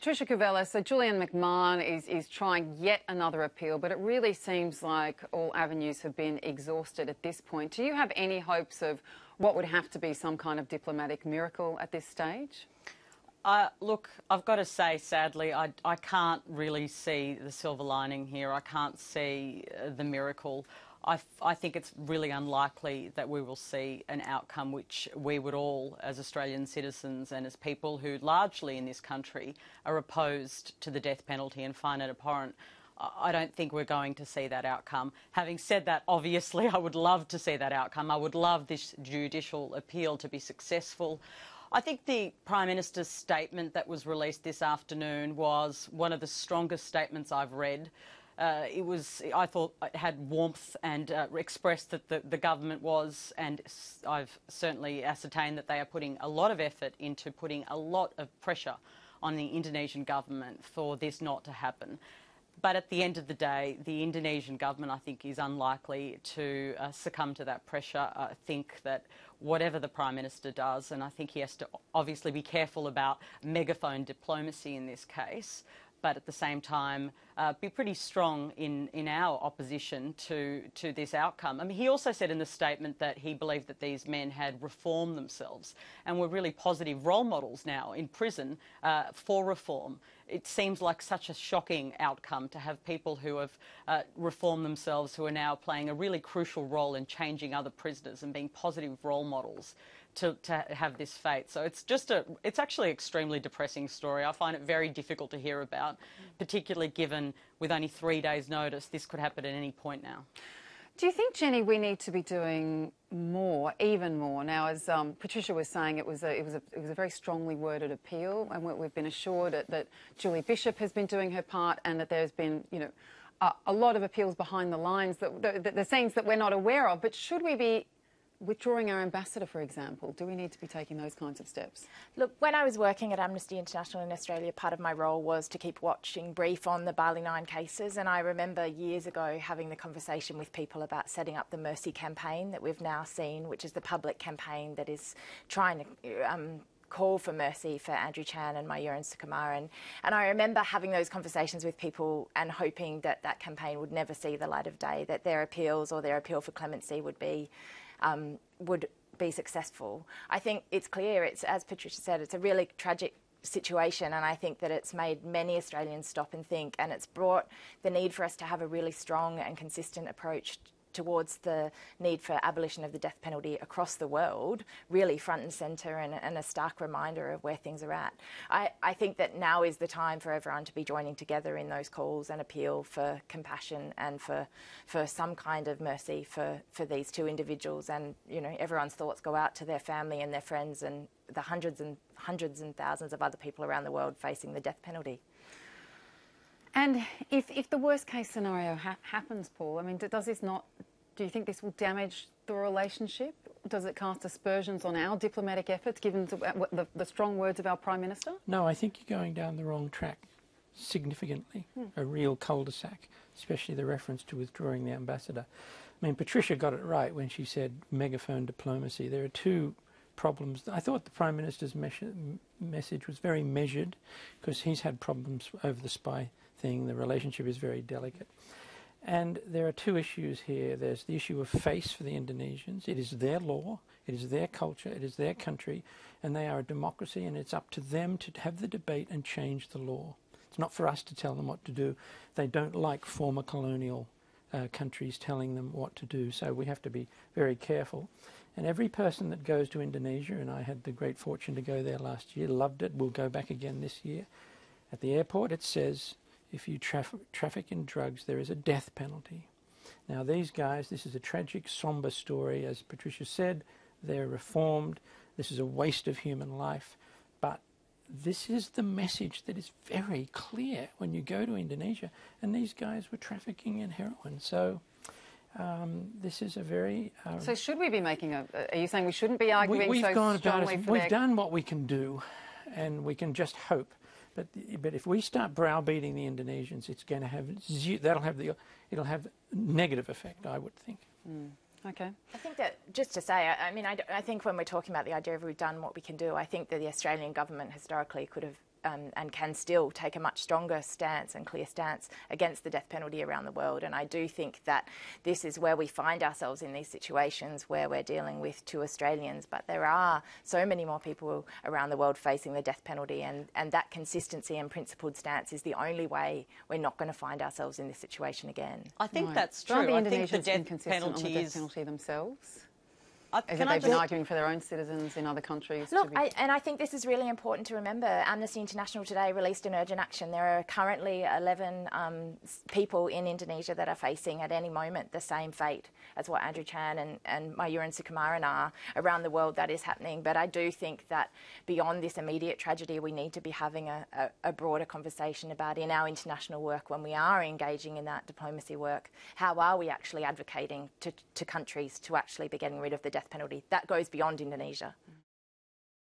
Patricia Covella, so Julian McMahon is trying yet another appeal, but it really seems like all avenues have been exhausted at this point. Do you have any hopes of what would have to be some kind of diplomatic miracle at this stage? Look, I've got to say, sadly, I can't really see the silver lining here. I can't see the miracle. I think it's really unlikely that we will see an outcome which we would all, as Australian citizens and as people who largely in this country are opposed to the death penalty and find it abhorrent, I don't think we're going to see that outcome. Having said that, obviously, I would love to see that outcome. I would love this judicial appeal to be successful. I think the Prime Minister's statement that was released this afternoon was one of the strongest statements I've read. I thought it had warmth and expressed that the government was, and I've certainly ascertained that they are putting a lot of effort into putting a lot of pressure on the Indonesian government for this not to happen. But at the end of the day, the Indonesian government, I think, is unlikely to succumb to that pressure. I think that whatever the Prime Minister does, and I think he has to obviously be careful about megaphone diplomacy in this case, but at the same time be pretty strong in our opposition to this outcome. I mean, he also said in the statement that he believed that these men had reformed themselves and were really positive role models now in prison for reform. It seems like such a shocking outcome to have people who have reformed themselves, who are now playing a really crucial role in changing other prisoners and being positive role models, to have this fate. So it's actually an extremely depressing story. I find it very difficult to hear about, particularly given with only 3 days' notice, this could happen at any point now. Do you think, Jenny, we need to be doing more, even more? Now, as Patricia was saying, it was a very strongly worded appeal, and we've been assured that Julie Bishop has been doing her part, and that there's been, a lot of appeals behind the lines, the scenes that we're not aware of. But should we be withdrawing our ambassador, for example? Do we need to be taking those kinds of steps? Look, when I was working at Amnesty International in Australia, part of my role was to keep watching brief on the Bali Nine cases, and I remember years ago having the conversation with people about setting up the Mercy campaign that we've now seen, which is the public campaign that is trying to call for mercy for Andrew Chan and Mayur and Sukumaran. And I remember having those conversations with people and hoping that that campaign would never see the light of day, that their appeals or their appeal for clemency would be successful. I think it's clear, as Patricia said, it's a really tragic situation, and I think that it's made many Australians stop and think, and it's brought the need for us to have a really strong and consistent approach towards the need for abolition of the death penalty across the world, really front and centre, and a stark reminder of where things are at. I think that now is the time for everyone to be joining together in those calls and appeal for compassion and for some kind of mercy for these two individuals. And, everyone's thoughts go out to their family and their friends and the hundreds and thousands of other people around the world facing the death penalty. And if the worst case scenario happens, Paul, I mean, do you think this will damage the relationship? Does it cast aspersions on our diplomatic efforts, given the strong words of our Prime Minister? No, I think you're going down the wrong track significantly, a real cul-de-sac, especially the reference to withdrawing the ambassador. I mean, Patricia got it right when she said megaphone diplomacy. There are two problems. I thought the Prime Minister's message was very measured, because he's had problems over the spy thing. The relationship is very delicate. And there are two issues here. There's the issue of face for the Indonesians. It is their law, it is their culture, it is their country, and they are a democracy, and it's up to them to have the debate and change the law. It's not for us to tell them what to do. They don't like former colonial countries telling them what to do, so we have to be very careful. And every person that goes to Indonesia, and I had the great fortune to go there last year, loved it, we'll go back again this year. At the airport it says, if you traffic in drugs, there is a death penalty. Now these guys, this is a tragic, sombre story. As Patricia said, they're reformed. This is a waste of human life. But this is the message that is very clear when you go to Indonesia. And these guys were trafficking in heroin. So this is a very... So should we be making are you saying we shouldn't be arguing we've so gone strongly about for We've done what we can do, and we can just hope. But if we start browbeating the Indonesians, it's going to have it'll have negative effect, I would think. Okay. I think that, just to say, I mean, I think when we're talking about the idea of we've done what we can do, I think that the Australian government historically could have and can still take a much stronger stance and clear stance against the death penalty around the world. And I do think that this is where we find ourselves in these situations where we're dealing with 2 Australians, but there are so many more people around the world facing the death penalty, and that consistency and principled stance is the only way we're not going to find ourselves in this situation again. I think Right. that's Aren't true. the I think the Indonesians death inconsistent on the penalty death is. penalty themselves? As Can if I they've been just- arguing for their own citizens in other countries. Look, I think this is really important to remember. Amnesty International today released an urgent action. There are currently 11 people in Indonesia that are facing at any moment the same fate as what Andrew Chan and Mayuran Sukumaran are around the world. That is happening. But I do think that beyond this immediate tragedy, we need to be having a broader conversation about, in our international work, when we are engaging in that diplomacy work, how are we actually advocating to countries to actually be getting rid of the death penalty? That goes beyond Indonesia.